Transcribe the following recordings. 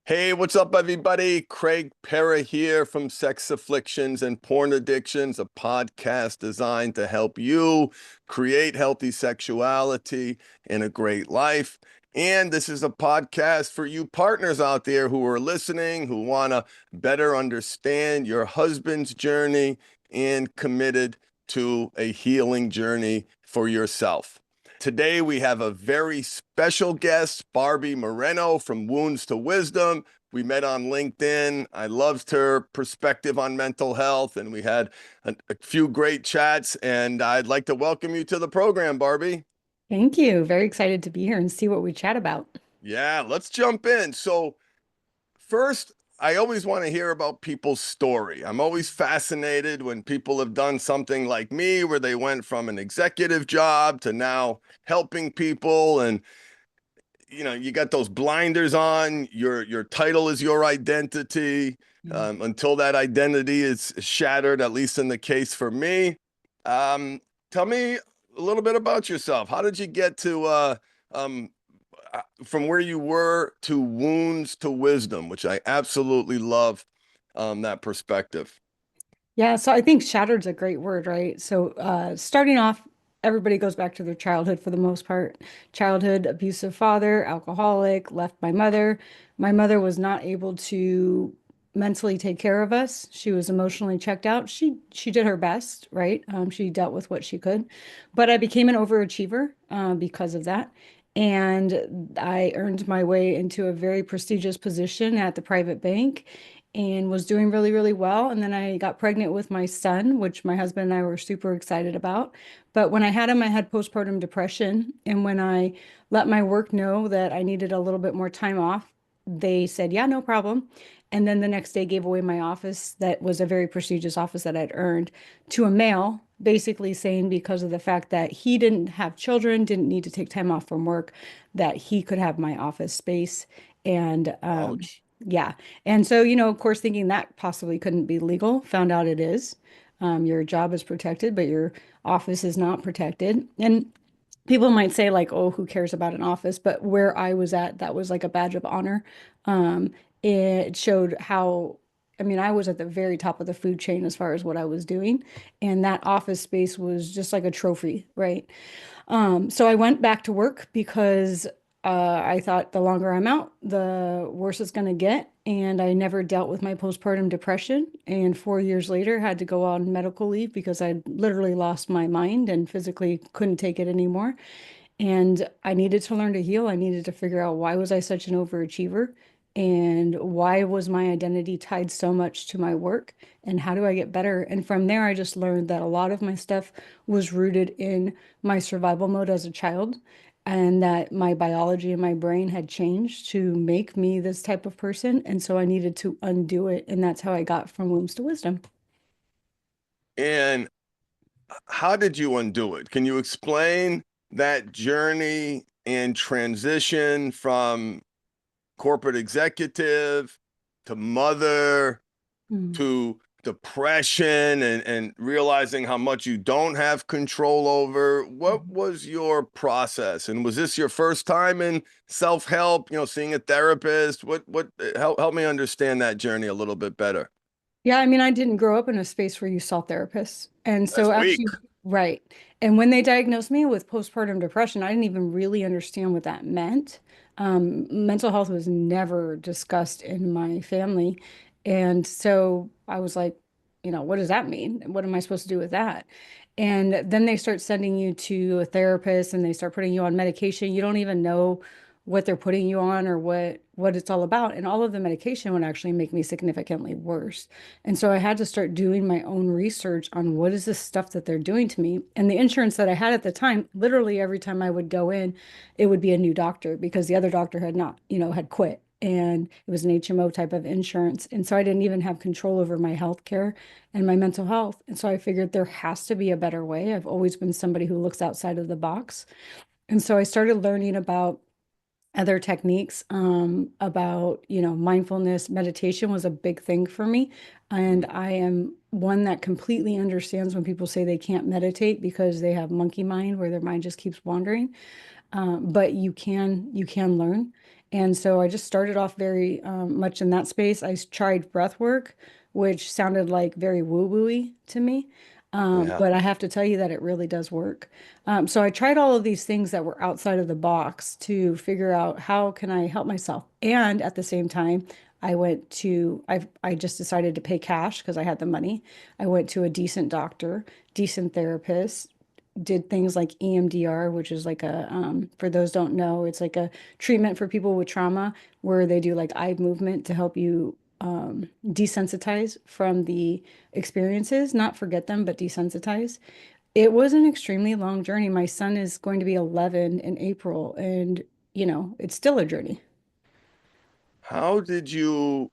Hey, what's up, everybody? Craig Perra here from Sex Afflictions and Porn Addictions, a podcast designed to help you create healthy sexuality and a great life. And this is a podcast for you partners out there who are listening, who want to better understand your husband's journey and committed to a healing journey for yourself. Today, we have a very special guest, Barbie Moreno from Wounds to Wisdom. We met on LinkedIn. I loved her perspective on mental health, and we had a few great chats. And I'd like to welcome you to the program, Barbie. Thank you. Very excited to be here and see what we chat about. Yeah, let's jump in. So, first, I always want to hear about people's story. I'm always fascinated when people have done something like me, where they went from an executive job to now helping people. And you got those blinders on. Your title is your identity. Mm. Until that identity is shattered, at least in the case for me. Um, Tell me a little bit about yourself. How did you get to from where you were to Wounds to Wisdom, which I absolutely love that perspective. Yeah, so I think shattered's a great word, right? So starting off, everybody goes back to their childhood for the most part. Childhood, abusive father, alcoholic, left my mother. My mother was not able to mentally take care of us. She was emotionally checked out. She did her best, right? She dealt with what she could, but I became an overachiever because of that. And I earned my way into a very prestigious position at the private bank and was doing really, really well. And then I got pregnant with my son, which my husband and I were super excited about. But when I had him, I had postpartum depression. And when I let my work know that I needed a little bit more time off, they said, yeah, no problem. And then the next day gave away my office that was a very prestigious office that I'd earned to a male, basically saying because of the fact that he didn't have children, didn't need to take time off from work, that he could have my office space. And Ouch. yeah. And so, of course, thinking that possibly couldn't be legal, found out it is. Your job is protected, but your office is not protected. And people might say, like, oh, who cares about an office? But where I was at, that was like a badge of honor. Um, it showed how, I mean, I was at the very top of the food chain as far as what I was doing. And that office space was just like a trophy, right? So I went back to work because I thought the longer I'm out, the worse it's going to get. And I never dealt with my postpartum depression. And 4 years later, had to go on medical leave because I literally lost my mind and physically couldn't take it anymore. And I needed to learn to heal. I needed to figure out why was I such an overachiever and why was my identity tied so much to my work and how do I get better? And from there, I just learned that a lot of my stuff was rooted in my survival mode as a child and that my biology and my brain had changed to make me this type of person. And so I needed to undo it. And that's how I got from wombs to wisdom. And how did you undo it? Can you explain that journey and transition from corporate executive to mother Mm. to depression and realizing how much you don't have control over? What was your process? And was this your first time in self-help, seeing a therapist? What help me understand that journey a little bit better. Yeah, I mean, I didn't grow up in a space where you saw therapists. And That's so weak. actually, right. And when they diagnosed me with postpartum depression, I didn't even really understand what that meant. Mental health was never discussed in my family. And so I was like, what does that mean? What am I supposed to do with that? And then they start sending you to a therapist and they start putting you on medication. You don't even know what they're putting you on or what it's all about. And all of the medication would actually make me significantly worse. And so I had to start doing my own research on what is this stuff that they're doing to me. And the insurance that I had at the time, literally every time I would go in, it would be a new doctor because the other doctor had not, had quit. And it was an HMO type of insurance. And so I didn't even have control over my health care and my mental health. And so I figured there has to be a better way. I've always been somebody who looks outside of the box. And so I started learning about other techniques about, mindfulness. Meditation was a big thing for me. And I am one that completely understands when people say they can't meditate because they have monkey mind where their mind just keeps wandering. But you can learn. And so I just started off very much in that space. Tried breath work, which sounded like very woo-wooey to me. Yeah. But I have to tell you that it really does work. So I tried all of these things that were outside of the box to figure out how can I help myself. And at the same time, I just decided to pay cash because I had the money. I went to a decent doctor, decent therapist, did things like EMDR, which is like for those don't know, it's like a treatment for people with trauma where they do like eye movement to help you desensitize from the experiences, not forget them, but desensitize. It was an extremely long journey. My son is going to be 11 in April, and it's still a journey. How did you,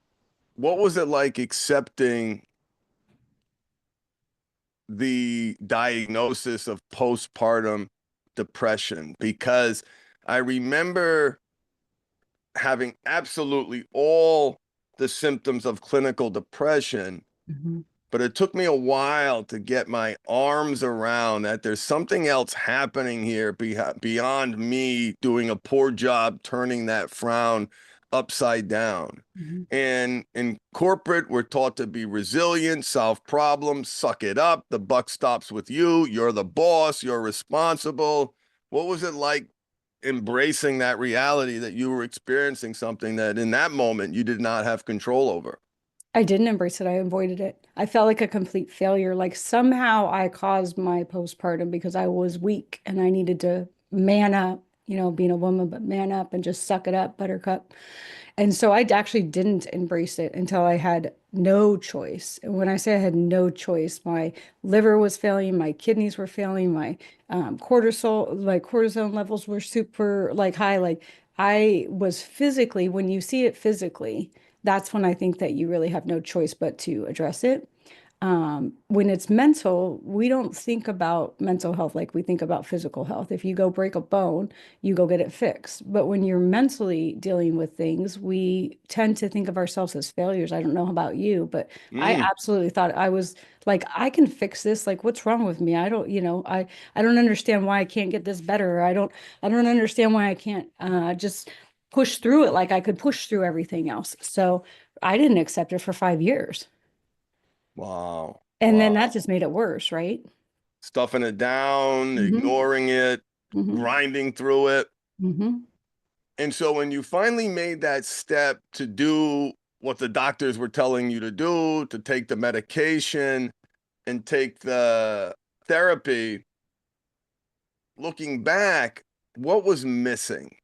what was it like accepting the diagnosis of postpartum depression? Because I remember having absolutely all the symptoms of clinical depression, Mhm. but it took me a while to get my arms around that there's something else happening here beyond me doing a poor job turning that frown upside down. Mhm. And in corporate, we're taught to be resilient, solve problems, suck it up. The buck stops with you. You're the boss. You're responsible. What was it like embracing that reality that you were experiencing something that in that moment you did not have control over? I didn't embrace it. I avoided it. I felt like a complete failure. Like somehow I caused my postpartum because I was weak and I needed to man up, being a woman, but man up and just suck it up, buttercup. And so I actually didn't embrace it until I had no choice. And when I say I had no choice, my liver was failing, my kidneys were failing, my cortisone levels were super like high. Like I was physically, when you see it physically, that's when I think that you really have no choice but to address it. When it's mental, we don't think about mental health like we think about physical health. If you go break a bone, you go get it fixed. But when you're mentally dealing with things, we tend to think of ourselves as failures. I don't know about you, but I Mm, absolutely thought I was like, I can fix this. Like, what's wrong with me? I don't, I don't understand why I can't get this better. I don't understand why I can't just push through it like I could push through everything else. So I didn't accept it for 5 years. wow. And then that Wow. just made it worse, right? Stuffing it down, Hmm. ignoring it, Hmm. grinding through it. Hmm. And so when you finally made that step to do what the doctors were telling you to do, to take the medication and take the therapy, looking back, what was missing?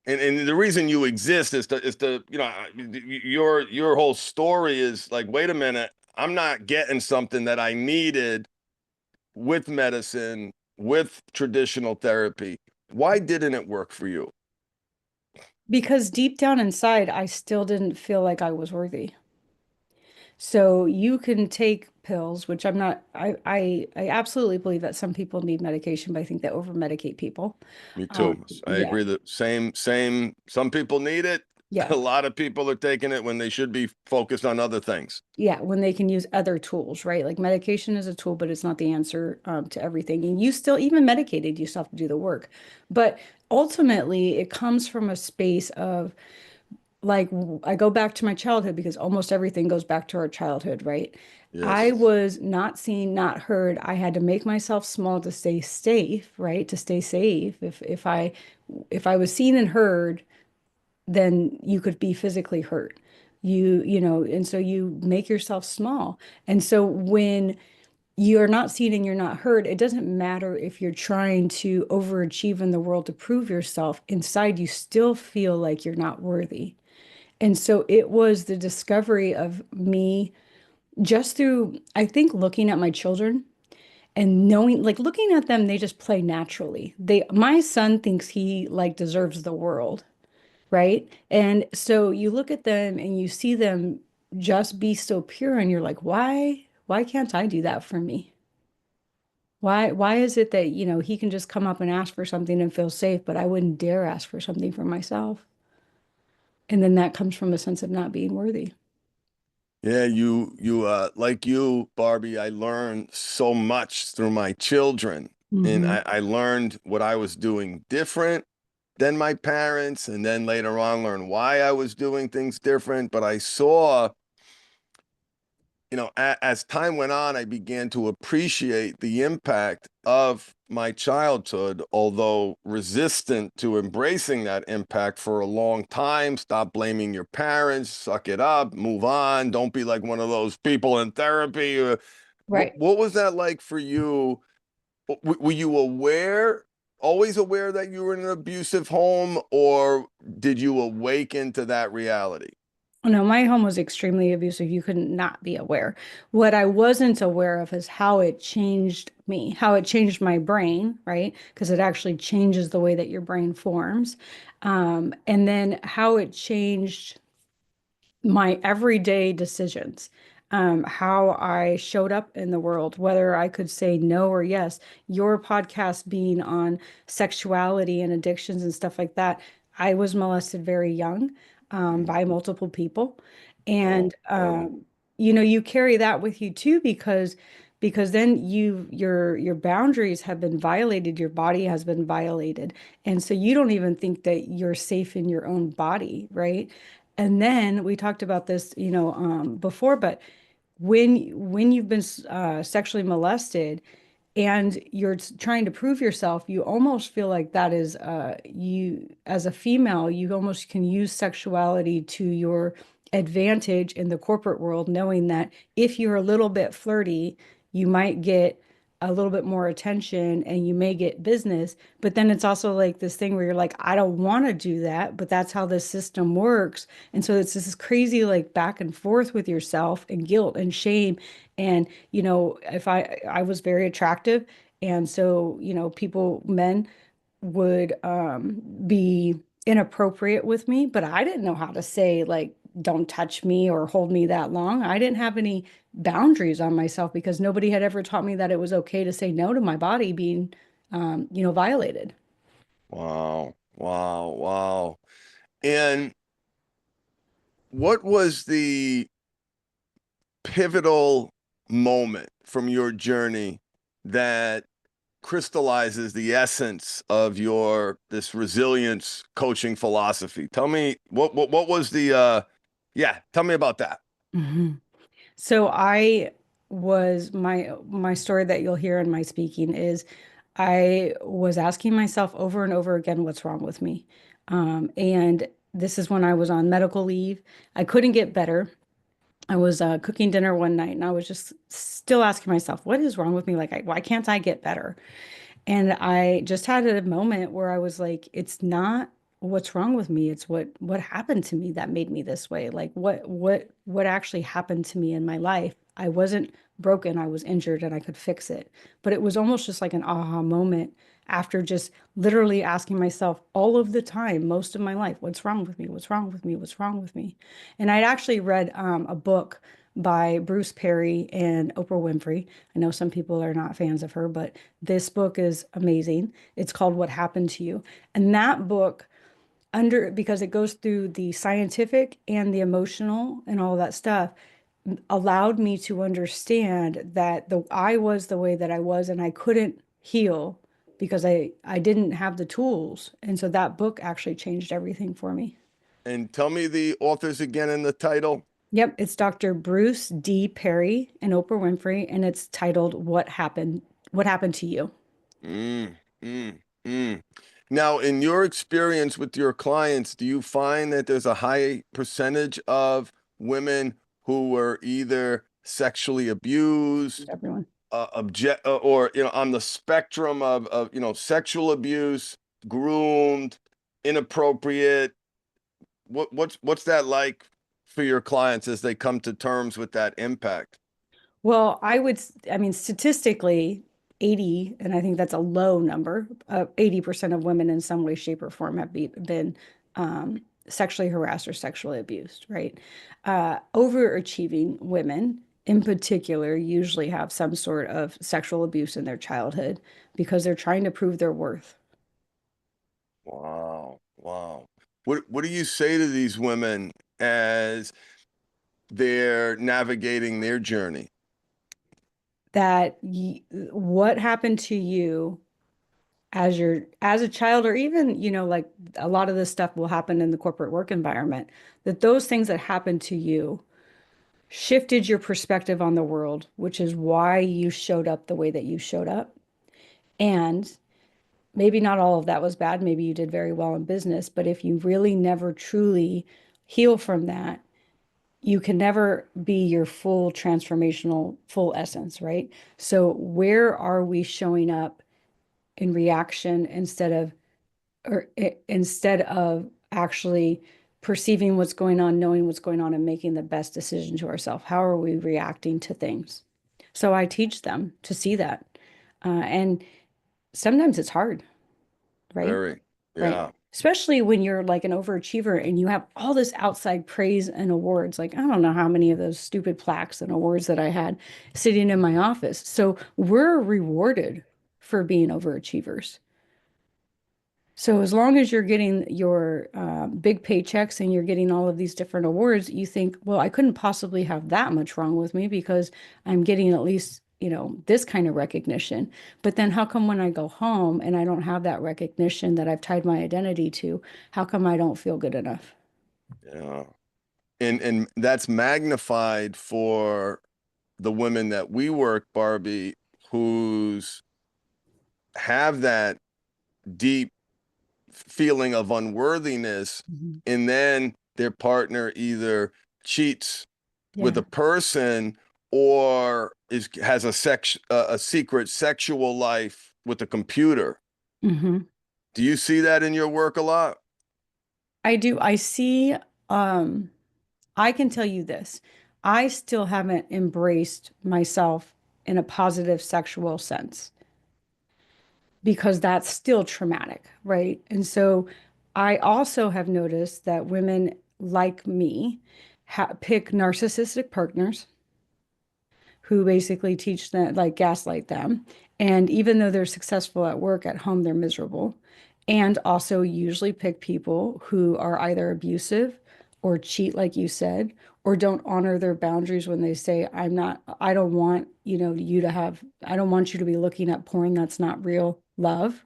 And the reason you exist is to your whole story is like, wait a minute, I'm not getting something that I needed with medicine, with traditional therapy. Why didn't it work for you? Because deep down inside, I still didn't feel like I was worthy. So you can take pills, which I'm not, I absolutely believe that some people need medication, but I think they over medicate people. Me Um, too. I yeah, agree that same. Some people need it. yeah. A lot of people are taking it when they should be focused on other things. Yeah, when they can use other tools, right? Like medication is a tool, but it's not the answer to everything. And you still, even medicated, you still have to do the work. But ultimately, it comes from a space of like, I go back to my childhood because almost everything goes back to our childhood, right? I Yes. was not seen, not heard. I had to make myself small to stay safe, right? To stay safe. If I was seen and heard, then you could be physically hurt. And so you make yourself small. And so when you're not seen and you're not heard, it doesn't matter if you're trying to overachieve in the world to prove yourself. Inside, you still feel like you're not worthy. And so it was the discovery of me just through, I think, looking at my children and knowing, like looking at them, they just play naturally. My son thinks he like deserves the world, right? And so you look at them and you see them just be so pure and you're like, why can't I do that for me? Why is it that, he can just come up and ask for something and feel safe, but I wouldn't dare ask for something for myself? And then that comes from a sense of not being worthy. Yeah, like you, Barbie, I learned so much through my children. And Hmm. I learned what I was doing different. than my parents, and then later on learn why I was doing things different. But I saw, as time went on, I began to appreciate the impact of my childhood, although resistant to embracing that impact for a long time. Stop blaming your parents, suck it up, move on. Don't be like one of those people in therapy. What, Right. what was that like for you? Were you aware, always aware that you were in an abusive home, or did you awaken to that reality? No, my home was extremely abusive. You couldn't not be aware. What I wasn't aware of is how it changed me, how it changed my brain, right? Because it actually changes the way that your brain forms. And then how it changed my everyday decisions, how I showed up in the world, whether I could say no or yes. Your podcast being on sexuality and addictions and stuff like that, I was molested very young, by multiple people. Oh, And horrible. you carry that with you too because then your boundaries have been violated, your body has been violated. And so you don't even think that you're safe in your own body, right? And then we talked about this, before, but when you've been sexually molested and you're trying to prove yourself, you almost feel like that is you as a female, you almost can use sexuality to your advantage in the corporate world, knowing that if you're a little bit flirty, you might get a little bit more attention and you may get business. But then it's also like this thing where you're like, I don't want to do that, but that's how the system works. And so it's this crazy like back and forth with yourself and guilt and shame. And if I was very attractive, and so people, men would be inappropriate with me, but I didn't know how to say like don't touch me or hold me that long. I didn't have any boundaries on myself because nobody had ever taught me that it was okay to say no to my body being violated. Wow, wow, wow. And what was the pivotal moment from your journey that crystallizes the essence of your this resilience coaching philosophy? Tell me what was the yeah, tell me about that. Mhm. So I was my story that you'll hear in my speaking is I was asking myself over and over again, what's wrong with me? And this is when I was on medical leave. I couldn't get better. I was cooking dinner one night and I was just still asking myself, what is wrong with me? Like, why can't I get better? And I just had a moment where I was like, it's not what's wrong with me, it's what happened to me that made me this way. Like what actually happened to me in my life. I wasn't broken, I was injured and I could fix it. But it was almost just like an aha moment after just literally asking myself all of the time, most of my life, what's wrong with me? What's wrong with me? What's wrong with me? And I'd actually read a book by Bruce Perry and Oprah Winfrey. I know some people are not fans of her, but this book is amazing. It's called What Happened to You. And that book, because it goes through the scientific and the emotional and all that stuff, allowed me to understand that I was the way that I was and I couldn't heal because I didn't have the tools. And so that book actually changed everything for me. And tell me the authors again in the title. Yep, it's Dr. Bruce D. Perry and Oprah Winfrey, and it's titled What Happened to You? Mm, mm, mm. Now, in your experience with your clients, do you find that there's a high percentage of women who were either sexually abused, Everyone. object, or on the spectrum of sexual abuse, groomed, inappropriate? What's that like for your clients as they come to terms with that impact? Well, I mean, statistically, 80, and I think that's a low number, 80% of women in some way, shape, or form have been sexually harassed or sexually abused, right? Overachieving women in particular usually have some sort of sexual abuse in their childhood because they're trying to prove their worth. Wow, wow. What do you say to these women as they're navigating their journey? That what happened to you as a child, or even, like a lot of this stuff will happen in the corporate work environment, that those things that happened to you shifted your perspective on the world, which is why you showed up the way that you showed up. And maybe not all of that was bad. Maybe you did very well in business, but if you really never truly heal from that, you can never be your full transformational, full essence, right? So where are we showing up in reaction instead of actually perceiving what's going on, knowing what's going on, and making the best decision to ourselves? How are we reacting to things? So I teach them to see that. And sometimes it's hard, right? Very. Right. Yeah. Especially when you're like an overachiever and you have all this outside praise and awards. Like, I don't know how many of those stupid plaques and awards that I had sitting in my office. So we're rewarded for being overachievers. So as long as you're getting your big paychecks and you're getting all of these different awards, you think, well, I couldn't possibly have that much wrong with me because I'm getting at least, this kind of recognition. But then how come when I go home and I don't have that recognition that I've tied my identity to, how come I don't feel good enough? Yeah. And that's magnified for the women that we work, Barbie, who's have that deep feeling of unworthiness, Mhm. and then their partner either cheats with Yeah. a person or has a secret sexual life with a computer. Hmm. Do you see that in your work a lot? I do. Um, I can tell you this. I still haven't embraced myself in a positive sexual sense, because that's still traumatic, right? And so I also have noticed that women like me pick narcissistic partners who basically teach them, like gaslight them. And even though they're successful at work, at home, they're miserable. And also usually pick people who are either abusive or cheat, like you said, or don't honor their boundaries when they say, I don't want, I don't want you to be looking at porn. That's not real love.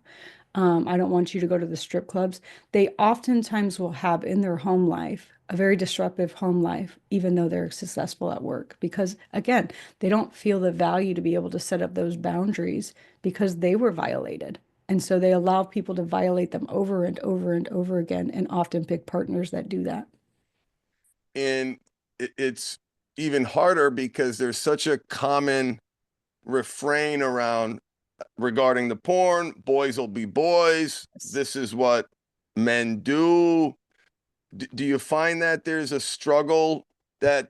I don't want you to go to the strip clubs. They oftentimes will have in their home life a very disruptive home life, even though they're successful at work, because again, they don't feel the value to be able to set up those boundaries because they were violated. And so they allow people to violate them over and over and over again, and often pick partners that do that. And it's even harder because there's such a common refrain around regarding the porn: boys will be boys. This is what men do. Do you find that there's a struggle that,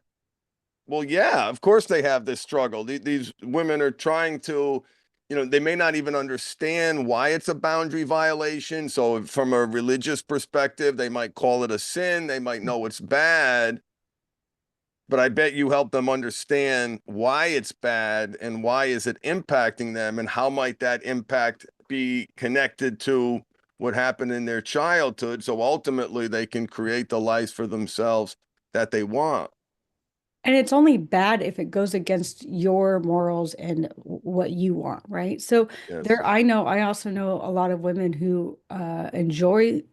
well, yeah, of course they have this struggle. These women are trying to, they may not even understand why it's a boundary violation. So from a religious perspective, they might call it a sin. They might know it's bad, but I bet you help them understand why it's bad and why is it impacting them, and how might that impact be connected to what happened in their childhood, so ultimately they can create the lives for themselves that they want. And it's only bad if it goes against your morals and what you want, right? So Yes. I also know a lot of women who enjoy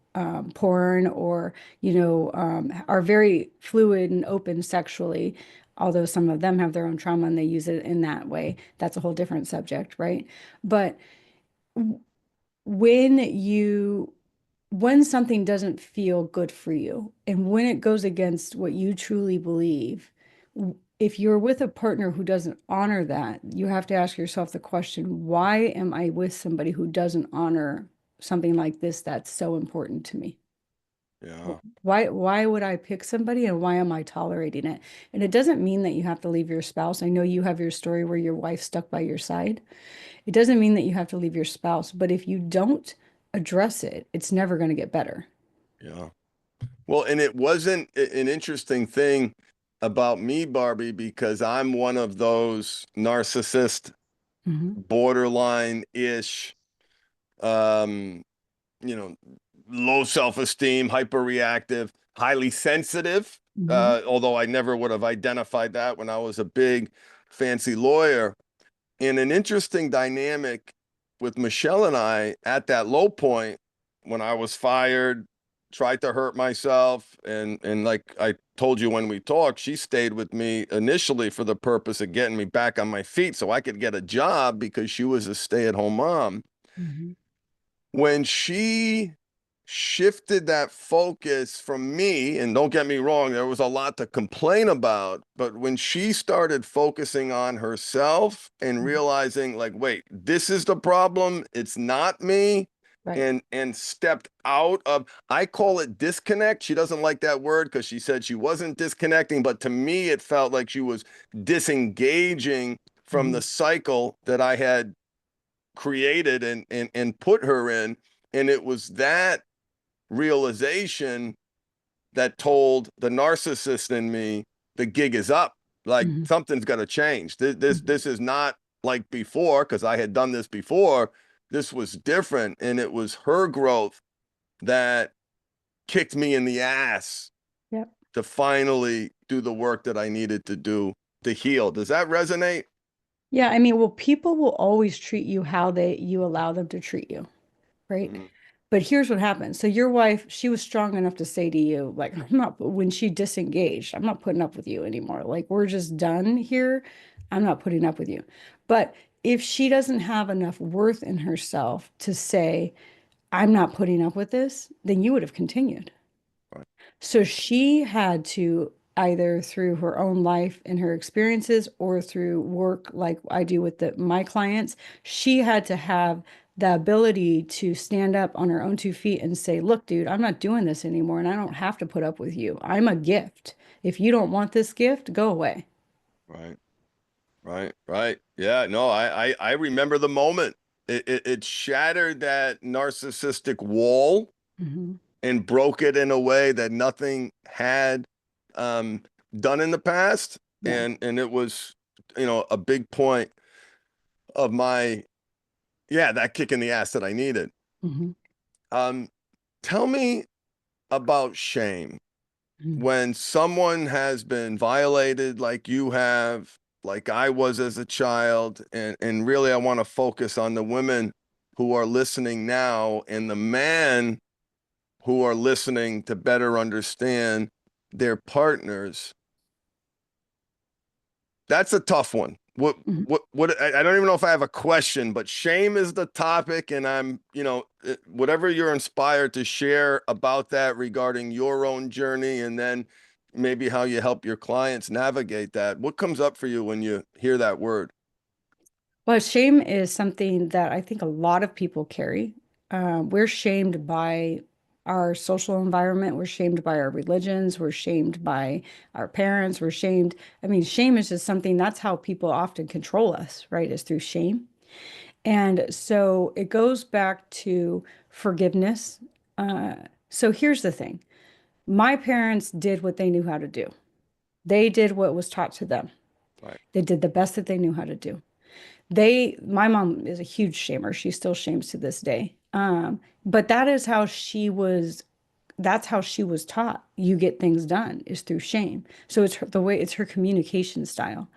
porn, or, are very fluid and open sexually, although some of them have their own trauma and they use it in that way. That's a whole different subject, right? But when you when something doesn't feel good for you and when it goes against what you truly believe, if you're with a partner who doesn't honor that, you have to ask yourself the question, why am I with somebody who doesn't honor something like this that's so important to me? Yeah. Why would I pick somebody, and why am I tolerating it? And it doesn't mean that you have to leave your spouse. I know you have your story where your wife stuck by your side. It doesn't mean that you have to leave your spouse, but if you don't address it, it's never going to get better. Yeah. Well, and it wasn't an interesting thing about me, Barbie, because I'm one of those narcissist, Hmm. borderline-ish, um, you know, low self-esteem, hyperreactive, highly sensitive. Hmm. Although I never would have identified that when I was a big fancy lawyer. And an interesting dynamic with Michelle and I at that low point when I was fired, tried to hurt myself, and like I told you when we talked, she stayed with me initially for the purpose of getting me back on my feet so I could get a job because she was a stay-at-home mom. Mhm. When she shifted that focus from me, and don't get me wrong, there was a lot to complain about, but when she started focusing on herself and Mhm. realizing, like, wait, this is the problem, it's not me, Right. and stepped out of, I call it disconnect. She doesn't like that word because she said she wasn't disconnecting, but to me it felt like she was disengaging from the Mhm. cycle that I had created and put her in. And it was that realization that told the narcissist in me the gig is up. Like Mhm. something's got to change. This this Mhm. this is not like before, because I had done this before. This was different, and it was her growth that kicked me in the ass Yep. to finally do the work that I needed to do to heal. Does that resonate? Yeah, I mean, well, people will always treat you how you allow them to treat you, right? Mhm. But here's what happened. So your wife, she was strong enough to say to you, like, I'm not, when she disengaged, I'm not putting up with you anymore. Like, we're just done here. I'm not putting up with you. But if she doesn't have enough worth in herself to say, I'm not putting up with this, then you would have continued. Right, So she had to either through her own life and her experiences or through work like I do with my clients, she had to have the ability to stand up on her own 2 feet and say, look, dude, I'm not doing this anymore and I don't have to put up with you. I'm a gift. If you don't want this gift, go away. right, right. Yeah, no, I remember the moment. It shattered that narcissistic wall Hmm. and broke it in a way that nothing had um, done in the past. Yeah. And it was, a big point of my, yeah, that kick in the ass that I needed. Hmm. Um, Tell me about shame. Hmm. When someone has been violated like you have, like I was as a child, and really I want to focus on the women who are listening now and the man who are listening to better understand their partners. That's a tough one. I don't even know if I have a question, but shame is the topic, and whatever you're inspired to share about that regarding your own journey, and then maybe how you help your clients navigate that. What comes up for you when you hear that word? Well, shame is something that I think a lot of people carry. We're shamed by our social environment. We're shamed by our religions. We're shamed by our parents. We're shamed. I mean, shame is just something that's how people often control us, right? Is through shame. And so it goes back to forgiveness. Uh, so here's the thing. My parents did what they knew how to do. They did what was taught to them. Right, They did the best that they knew how to do. My mom is a huge shamer. She still shames to this day. But that's how she was taught. You get things done is through shame. So it's her communication style.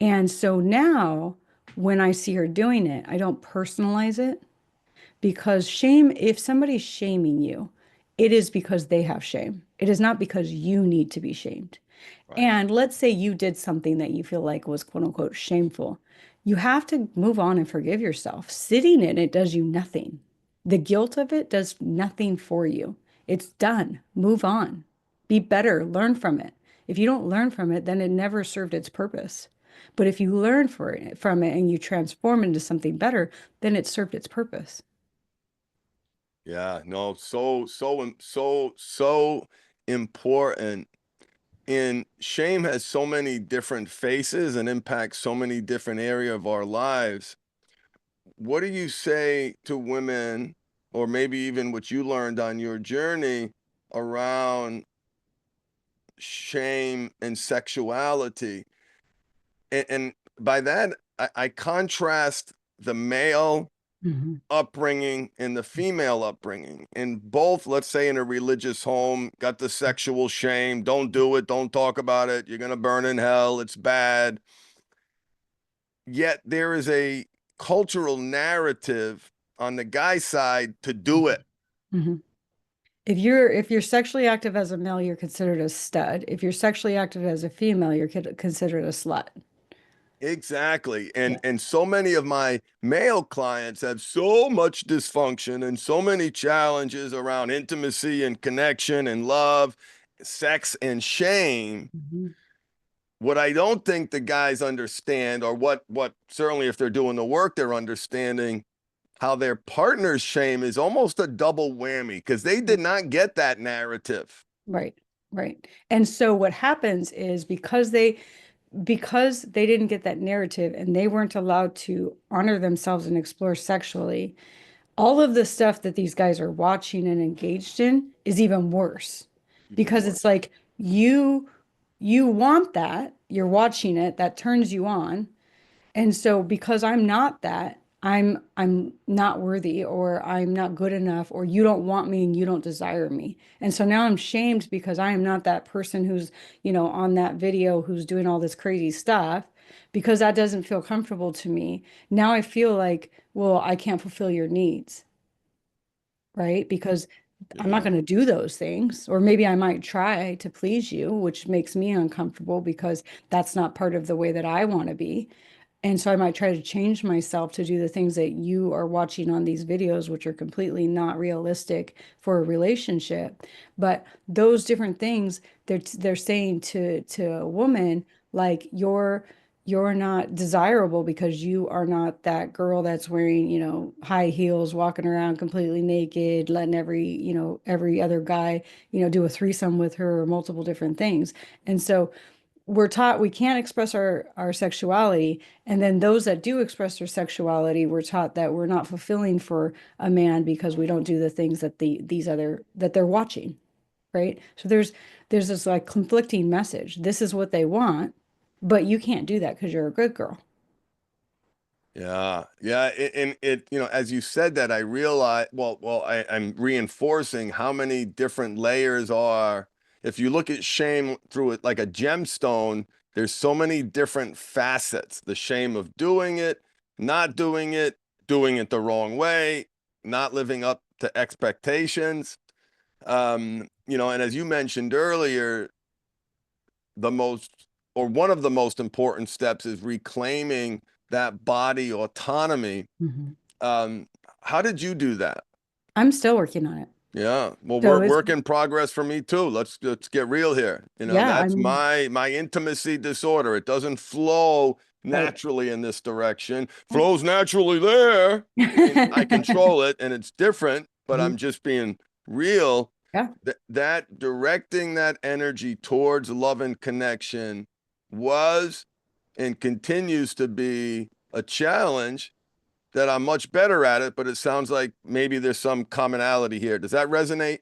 And so now when I see her doing it, I don't personalize it because shame, if somebody's shaming you, it is because they have shame. It is not because you need to be shamed. right. And let's say you did something that you feel like was quote unquote shameful. You have to move on and forgive yourself. Sitting in it does you nothing. The guilt of it does nothing for you. It's done. Move on. Be better. Learn from it. If you don't learn from it, then it never served its purpose. But if you learn from it and you transform into something better, then it served its purpose. Yeah, no, so important. And shame has so many different faces and impacts so many different area of our lives. What do you say to women, or maybe even what you learned on your journey around shame and sexuality? And by that, I contrast the male Mhm. upbringing and the female upbringing. And both, let's say in a religious home, got the sexual shame. Don't do it. Don't talk about it. You're going to burn in hell. It's bad. Yet there is a cultural narrative on the guy side to do it. Mhm. If you're sexually active as a male, you're considered a stud. If you're sexually active as a female, you're considered a slut. Exactly. Yeah. And so many of my male clients have so much dysfunction and so many challenges around intimacy and connection and love, sex and shame. Mhm. What I don't think the guys understand, or what certainly if they're doing the work, they're understanding how their partner's shame is almost a double whammy because they did not get that narrative. Right, right. And so what happens is because they didn't get that narrative and they weren't allowed to honor themselves and explore sexually, all of the stuff that these guys are watching and engaged in is even worse Even because worse. it's like you want that, you're watching it, that turns you on. And so because I'm not that, I'm not worthy or I'm not good enough or you don't want me and you don't desire me. And so now I'm shamed because I am not that person who's, on that video who's doing all this crazy stuff because that doesn't feel comfortable to me. Now I feel like, well, I can't fulfill your needs, right? Because I'm not Yeah. going to do those things. Or maybe I might try to please you, which makes me uncomfortable because that's not part of the way that I want to be. And so I might try to change myself to do the things that you are watching on these videos, which are completely not realistic for a relationship. But those different things, they're saying to a woman, like you're not desirable because you are not that girl that's wearing, high heels, walking around completely naked, letting every other guy, do a threesome with her or multiple different things. And so we're taught we can't express our sexuality, and then those that do express their sexuality, we're taught that we're not fulfilling for a man because we don't do the things that these other that they're watching, right? So there's this like conflicting message. This is what they want, but you can't do that because you're a good girl. Yeah, yeah, and as you said that, I realized, I'm reinforcing how many different layers are. If you look at shame through it like a gemstone, there's so many different facets. The shame of not doing it the wrong way, not living up to expectations. And as you mentioned earlier, the most or one of the most important steps is reclaiming that body autonomy. Mhm. um how did you do that? I'm still working on it. Yeah, well, So it's work in progress for me too. Let's get real here. yeah, That's I'm my intimacy disorder. It doesn't flow right. naturally in this direction. Flows naturally there. I control it and it's different, but Mhm. I'm just being real. Yeah. That directing that energy towards love and connection was and continues to be a challenge that I'm much better at it, but it sounds like maybe there's some commonality here. Does that resonate?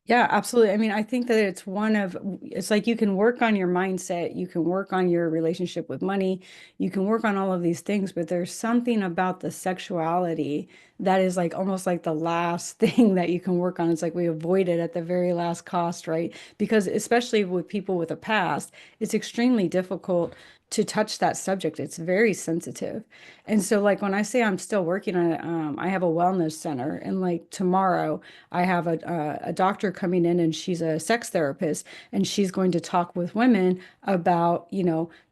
Yeah, absolutely. I mean, I think that it's like you can work on your mindset, you can work on your relationship with money, you can work on all of these things, but there's something about the sexuality that is like almost like the last thing that you can work on. It's like we avoid it at the very last cost, right? Because especially with people with a past, it's extremely difficult to touch that subject. It's very sensitive. And so like when I say I'm still working on it, I have a wellness center and like tomorrow I have a doctor coming in and she's a sex therapist and she's going to talk with women about,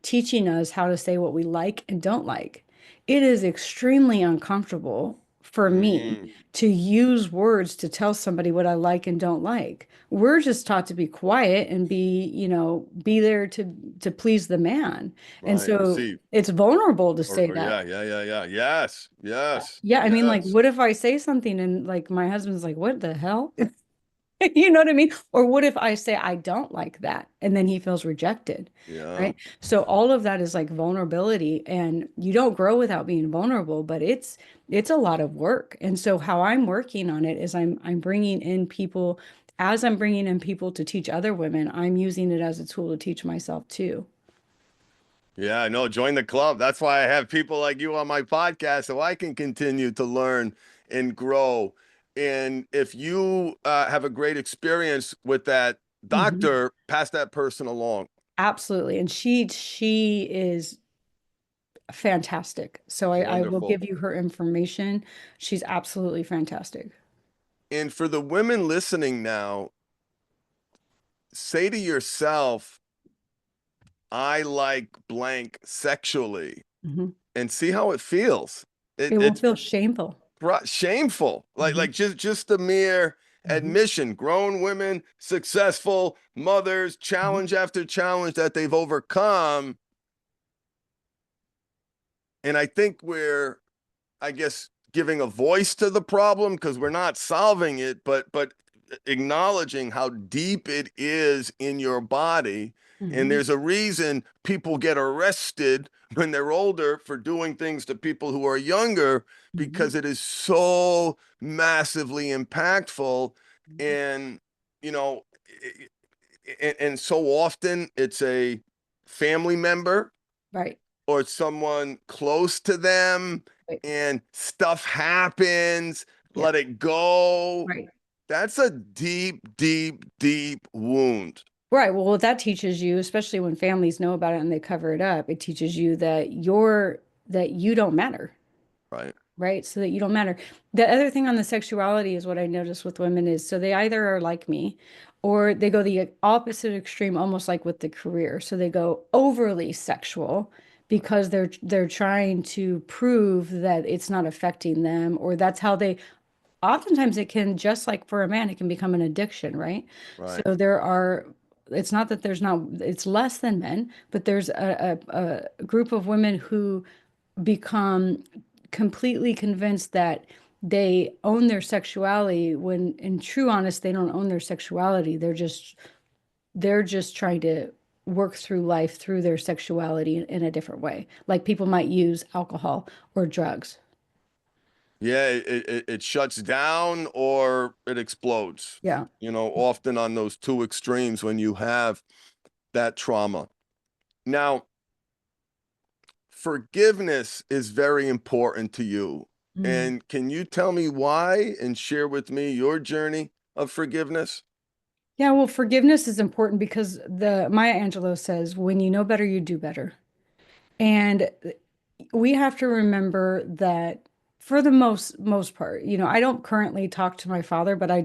teaching us how to say what we like and don't like. It is extremely uncomfortable for me Mm, to use words to tell somebody what I like and don't like. We're just taught to be quiet and be there to please the man. And right. so Receive. it's vulnerable to say Or that. yeah, yeah, yeah, yeah. Yes, yes, Yeah, I mean, like, yes. what if I say something and like my husband's like, "What the hell?" You know what I mean? Or what if I say I don't like that and then he feels rejected, Yeah. right? So all of that is like vulnerability and you don't grow without being vulnerable, but it's a lot of work. And so how I'm working on it is I'm bringing in people as I'm bringing in people to teach other women, I'm using it as a tool to teach myself too. Yeah, I know. Join the club. That's why I have people like you on my podcast so I can continue to learn and grow. And if you have a great experience with that Mhm. doctor, pass that person along. Absolutely. And she is fantastic. So I will Wonderful. give you her information. She's absolutely fantastic. And for the women listening now, say to yourself, I like blank sexually, Mhm. and see how it feels. It will It's feel shameful. shameful. Mhm. Like just the mere Mhm. admission, grown women, successful mothers, Mhm. challenge after challenge that they've overcome. And I think we're, I guess, giving a voice to the problem because we're not solving it, but acknowledging how deep it is in your body. And Mhm. there's a reason people get arrested when they're older for doing things to people who are younger, Mhm. because it is so massively impactful. Mhm. And, you know, and so often it's a family member Right. or someone close to them, Right. and stuff happens, Yeah. let it go. Right. That's a deep, deep, deep wound. Right. Well, what that teaches you, especially when families know about it and they cover it up, it teaches you that you don't matter. Right. Right? So that you don't matter. The other thing on the sexuality is what I notice with women is so they either are like me or they go the opposite extreme, almost like with the career. So they go overly sexual because they're trying to prove that it's not affecting them, or that's how they oftentimes it can, just like for a man, it can become an addiction, right? So Right. there are, it's not that there's not, it's less than men, but there's a group of women who become completely convinced that they own their sexuality when in true honest they don't own their sexuality. They're just trying to work through life through their sexuality in a different way, like people might use alcohol or drugs. Yeah, it shuts down or it explodes, Yeah. often on those two extremes when you have that trauma. Now, forgiveness is very important to you. Mm. And can you tell me why and share with me your journey of forgiveness? Yeah, well, forgiveness is important because the Maya Angelou says, when you know better, you do better. And we have to remember that for the most part, I don't currently talk to my father, but I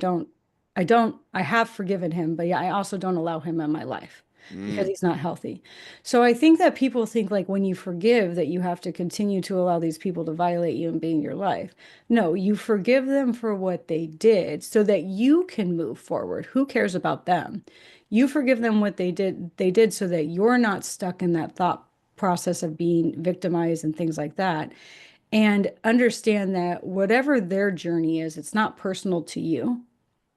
have forgiven him, but yeah, I also don't allow him in my life because Mm, he's not healthy. So I think that people think like when you forgive that you have to continue to allow these people to violate you and be in your life. No, you forgive them for what they did so that you can move forward. Who cares about them? You forgive them what they did so that you're not stuck in that thought process of being victimized and things like that. And understand that whatever their journey is, it's not personal to you,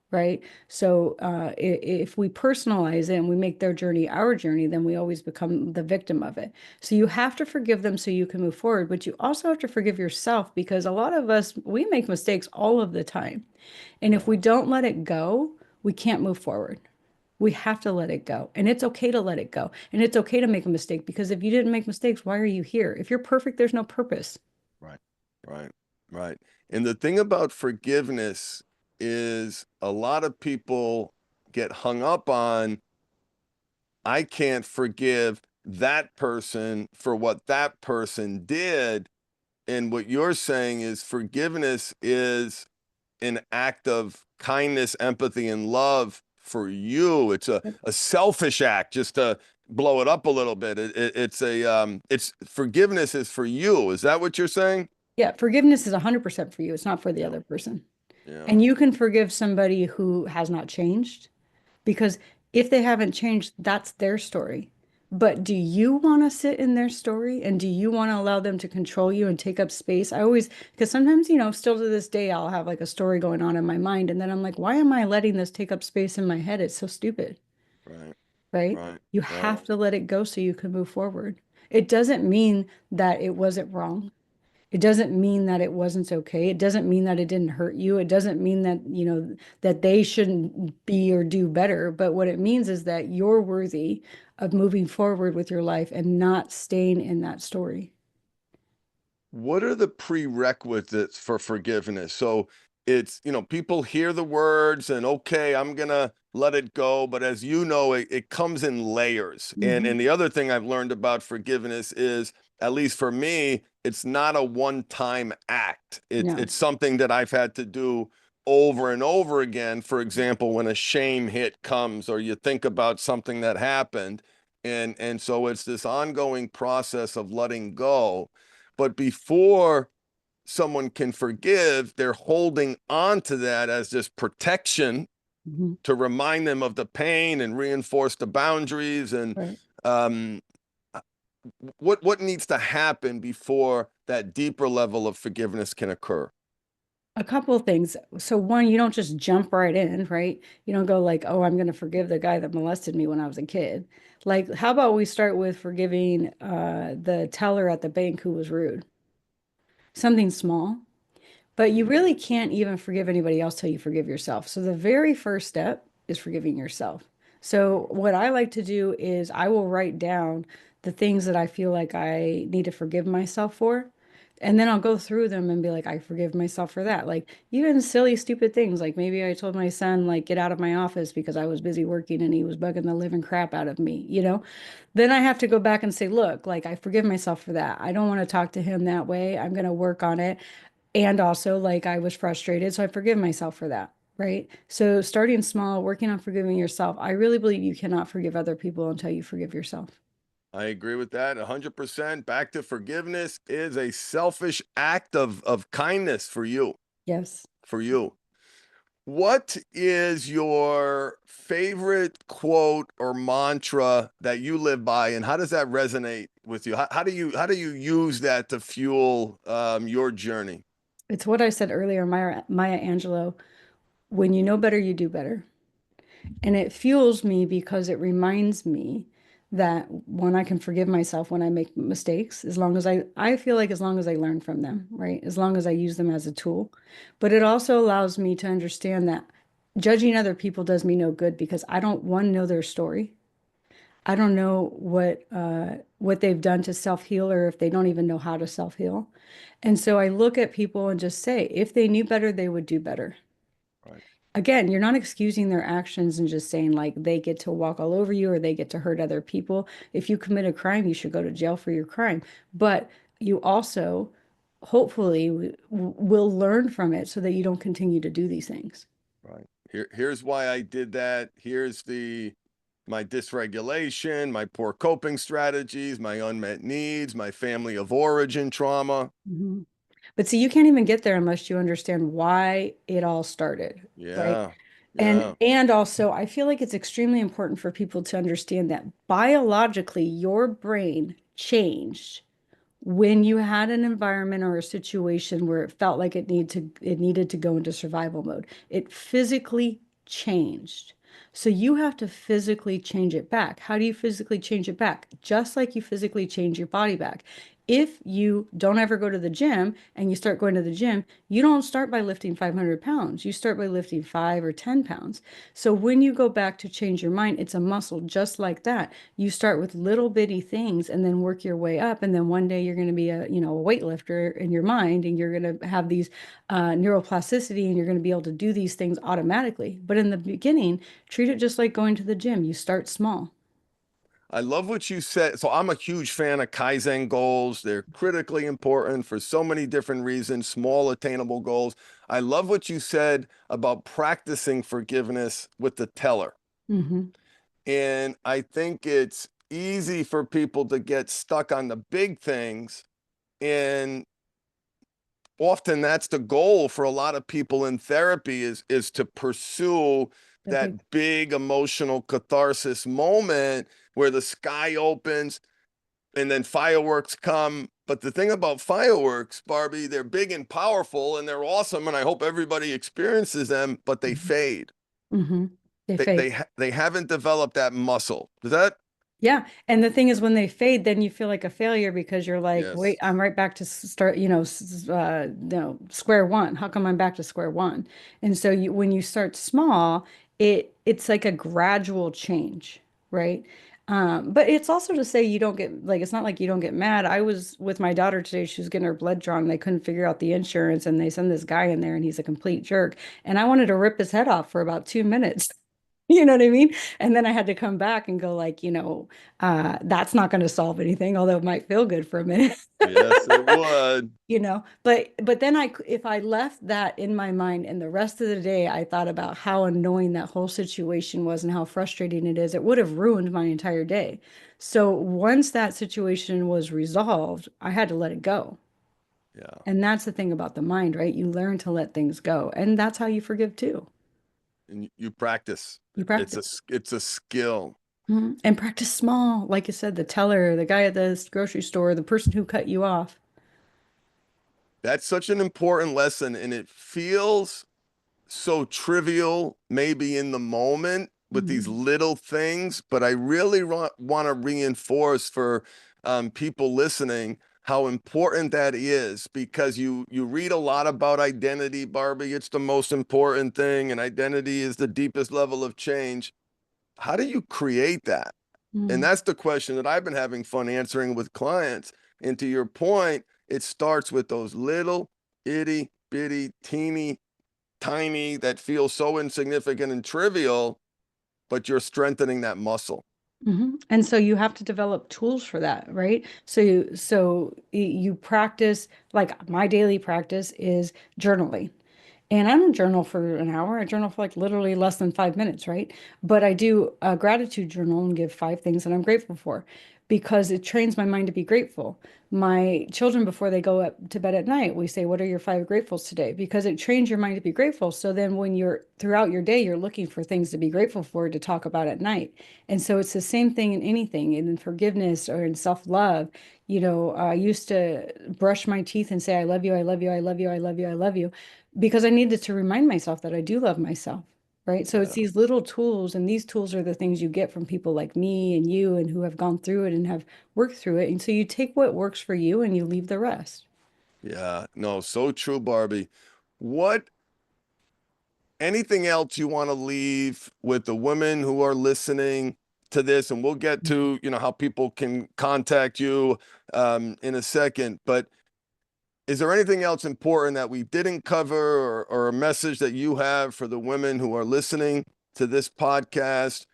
right? So if we personalize it and we make their journey our journey, then we always become the victim of it. So you have to forgive them so you can move forward, but you also have to forgive yourself because a lot of us, we make mistakes all of the time. And if yeah, we don't let it go, we can't move forward. We have to let it go. And it's okay to let it go. And it's okay to make a mistake because if you didn't make mistakes, why are you here? If you're perfect, there's no purpose. right, right, right. And the thing about forgiveness is a lot of people get hung up on, I can't forgive that person for what that person did. And what you're saying is forgiveness is an act of kindness, empathy, and love for you. It's a selfish act just to blow it up a little bit. It's forgiveness is for you. Is that what you're saying? Yeah, forgiveness is 100% for you. It's not for the Yeah, other person. yeah, And you can forgive somebody who has not changed because if they haven't changed, that's their story. But do you want to sit in their story and do you want to allow them to control you and take up space? I always, because sometimes, still to this day, I'll have like a story going on in my mind. And then I'm like, why am I letting this take up space in my head? It's so stupid, right, right? right, You right, have to let it go so you can move forward. It doesn't mean that it wasn't wrong. It doesn't mean that it wasn't okay. It doesn't mean that it didn't hurt you. It doesn't mean that, that they shouldn't be or do better. But what it means is that you're worthy of moving forward with your life and not staying in that story. What are the prerequisites for forgiveness? So it's, people hear the words and okay, I'm gonna let it go. But as you know, it comes in layers. And Mhm. the other thing I've learned about forgiveness is at least for me, it's not a one-time act. No. It's something that I've had to do over and over again. For example, when a shame hit comes, or you think about something that happened, and so it's this ongoing process of letting go. But before someone can forgive, they're holding on to that as this protection Mhm. to remind them of the pain and reinforce the boundaries. And Right. um, what needs to happen before that deeper level of forgiveness can occur? A couple of things. So one, you don't just jump right in, right? You don't go like, "Oh, I'm going to forgive the guy that molested me when I was a kid." Like, how about we start with forgiving the teller at the bank who was rude? Something small. But you really can't even forgive anybody else till you forgive yourself. So the very first step is forgiving yourself. So what I like to do is I will write down the things that I feel like I need to forgive myself for. And then I'll go through them and be like, I forgive myself for that. Like even silly, stupid things. Like maybe I told my son, like, get out of my office because I was busy working and he was bugging the living crap out of me, you know? Then I have to go back and say, look, like I forgive myself for that. I don't want to talk to him that way. I'm going to work on it. And also, like, I was frustrated, so I forgive myself for that, right? So, starting small, working on forgiving yourself. I really believe you cannot forgive other people until you forgive yourself. I agree with that 100%. Back to forgiveness is a selfish act of kindness for you, Yes. for you. What is your favorite quote or mantra that you live by, and how does that resonate with you? How do you use that to fuel your journey? It's what I said earlier, Maya Angelou. When you know better, you do better. And it fuels me because it reminds me that when I can forgive myself when I make mistakes, as long as I feel like as long as I learn from them, right? As long as I use them as a tool. But it also allows me to understand that judging other people does me no good because I don't, one, know their story. I don't know what they've done to self-heal or if they don't even know how to self-heal. And so I look at people and just say, if they knew better, they would do better. Right, Again, you're not excusing their actions and just saying like they get to walk all over you or they get to hurt other people. If you commit a crime, you should go to jail for your crime. But you also hopefully will learn from it so that you don't continue to do these things. right. Here's why I did that. Here's the my dysregulation, my poor coping strategies, my unmet needs, my family of origin trauma. Mhm. But see, you can't even get there unless you understand why it all started, right? Yeah, And yeah, and also, I feel like it's extremely important for people to understand that biologically your brain changed when you had an environment or a situation where it felt like it needed to go into survival mode. It physically changed. So you have to physically change it back. How do you physically change it back? Just like you physically change your body back. If you don't ever go to the gym and you start going to the gym, you don't start by lifting 500 pounds. You start by lifting 5 or 10 pounds. So when you go back to change your mind, it's a muscle just like that. You start with little bitty things and then work your way up. And then one day you're going to be a weightlifter in your mind and you're going to have these neuroplasticity and you're going to be able to do these things automatically. But in the beginning, treat it just like going to the gym. You start small. I love what you said. So I'm a huge fan of Kaizen goals. They're critically important for so many different reasons, small attainable goals. I love what you said about practicing forgiveness with the teller. Hmm. And I think it's easy for people to get stuck on the big things. And often that's the goal for a lot of people in therapy is to pursue The big. that big emotional catharsis moment where the sky opens and then fireworks come. But the thing about fireworks, Barbie, they're big and powerful and they're awesome, and I hope everybody experiences them, but they fade. Hmm. They They fade. they they haven't developed that muscle. Does that? Yeah. And the thing is, when they fade, then you feel like a failure because you're like, Yes. wait, I'm right back to start, square one. How come I'm back to square one? And so when you start small, it's like a gradual change, right? But it's also to say you don't get like, it's not like you don't get mad. I was with my daughter today. She was getting her blood drawn. And they couldn't figure out the insurance and they send this guy in there and he's a complete jerk. And I wanted to rip his head off for about 2 minutes. You know what I mean? And then I had to come back and go like, that's not going to solve anything, although it might feel good for a minute. Yes, it would. But then if I left that in my mind and the rest of the day I thought about how annoying that whole situation was and how frustrating it is, it would have ruined my entire day. So once that situation was resolved, I had to let it go. Yeah. And that's the thing about the mind, right? You learn to let things go. And that's how you forgive too. And you practice. You It's a practice. it's a skill. Mhm. And practice small. Like you said, the teller, the guy at the grocery store, the person who cut you off. That's such an important lesson, and it feels so trivial maybe in the moment with these Mhm. little things, but I really want to reinforce for people listening how important that is, because you read a lot about identity, Barbie. It's the most important thing, and identity is the deepest level of change. How do you create that? And Mhm. that's the question that I've been having fun answering with clients. And to your point, it starts with those little itty bitty teeny tiny that feels so insignificant and trivial, but you're strengthening that muscle. And so you have to develop tools for that, right? So you practice, like my daily practice is journaling. And I don't journal for an hour. I journal for like literally less than 5 minutes, right? But I do a gratitude journal and give 5 things that I'm grateful for because it trains my mind to be grateful. My children, before they go up to bed at night, we say, "What are your 5 gratefuls today?" Because it trains your mind to be grateful. So then when you're throughout your day, you're looking for things to be grateful for to talk about at night. And so it's the same thing in anything, in forgiveness or in self-love. I used to brush my teeth and say, "I love you, I love you, I love you, I love you, I love you," because I needed to remind myself that I do love myself, right? So it's Yeah. these little tools, and these tools are the things you get from people like me and you and who have gone through it and have worked through it. And so you take what works for you and you leave the rest. Yeah. No, so true, Barbie. What Anything else you want to leave with the women who are listening to this? And we'll get to, how people can contact you in a second. But is there anything else important that we didn't cover, or a message that you have for the women who are listening to this podcast,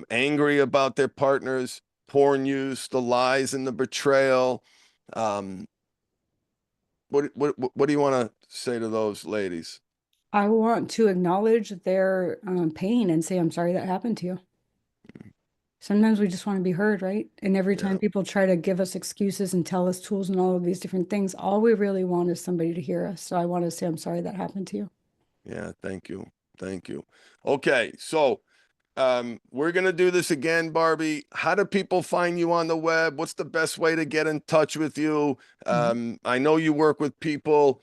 angry about their partner's porn use, the lies and the betrayal? Um, what do you want to say to those ladies? I want to acknowledge their pain and say, "I'm sorry that happened to you." Sometimes we just want to be heard, right? And every time Yeah, people try to give us excuses and tell us tools and all of these different things, all we really want is somebody to hear us. So I want to say, "I'm sorry that happened to you." yeah. Thank you, thank you. Okay, so we're gonna do this again, Barbie. How do people find you on the web? What's the best way to get in touch with you? Mhm. I know you work with people.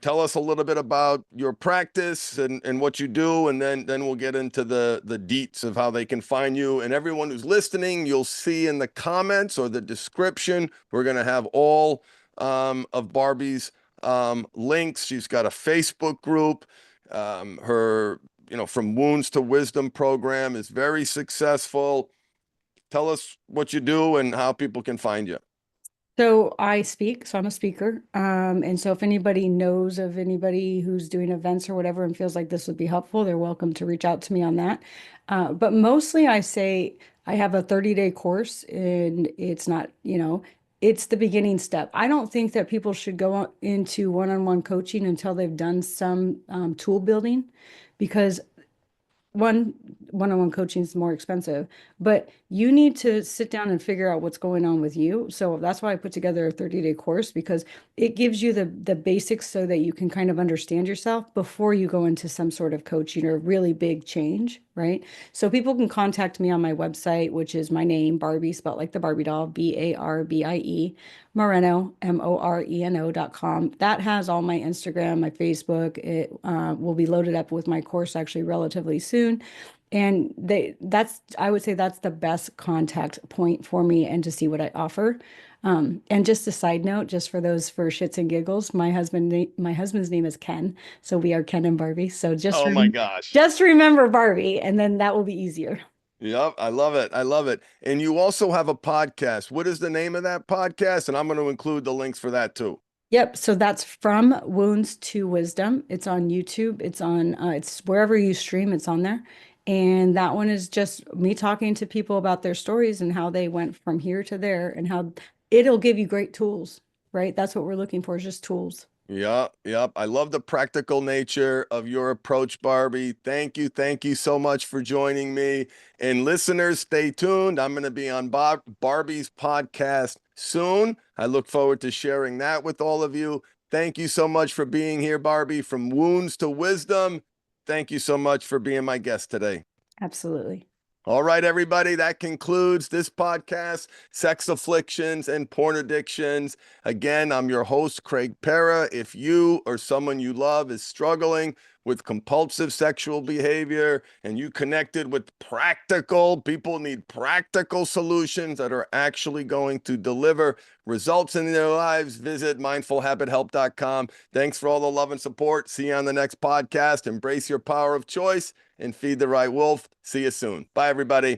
Tell us a little bit about your practice and what you do, and then we'll get into the deets of how they can find you. And everyone who's listening, you'll see in the comments or the description, we're gonna have all of Barbie's links. She's got a Facebook group. Her From Wounds to Wisdom program is very successful. Tell us what you do and how people can find you. So I speak, so I'm a speaker. And so if anybody knows of anybody who's doing events or whatever and feels like this would be helpful, they're welcome to reach out to me on that. But mostly I say I have a 30-day course and it's not, it's the beginning step. I don't think that people should go into one-on-one coaching until they've done some tool building because one one-on-one coaching is more expensive, but you need to sit down and figure out what's going on with you. So that's why I put together a 30-day course because it gives you the basics so that you can kind of understand yourself before you go into some sort of coaching or really big change, right? So people can contact me on my website, which is my name, Barbie, spelled like the Barbie doll, Barbie, Moreno, Moreno.com. That has all my Instagram, my Facebook. It will be loaded up with my course actually relatively soon. And I would say that's the best contact point for me and to see what I offer. And just a side note, just for those for shits and giggles, my husband's name is Ken, so we are Ken and Barbie. So Oh my gosh. just remember Barbie, and then that will be easier. Yep, I love it. I love it. And you also have a podcast. What is the name of that podcast? And I'm going to include the links for that too. Yep. So that's From Wounds to Wisdom. It's on YouTube. It's wherever you stream, it's on there. And that one is just me talking to people about their stories and how they went from here to there and how it'll give you great tools, right? That's what we're looking for, is just tools. Yep, yep. I love the practical nature of your approach, Barbie. Thank you. Thank you so much for joining me. And listeners, stay tuned. I'm going to be on Barbie's podcast soon. I look forward to sharing that with all of you. Thank you so much for being here, Barbie. From wounds to wisdom. Thank you so much for being my guest today. Absolutely. All right, everybody, that concludes this podcast, Sex Afflictions and Porn Addictions. Again, I'm your host, Craig Perra. If you or someone you love is struggling with compulsive sexual behavior and you connected with people need practical solutions that are actually going to deliver results in their lives, visit mindfulhabithelp.com. Thanks for all the love and support. See you on the next podcast. Embrace your power of choice and feed the right wolf. See you soon. Bye, everybody.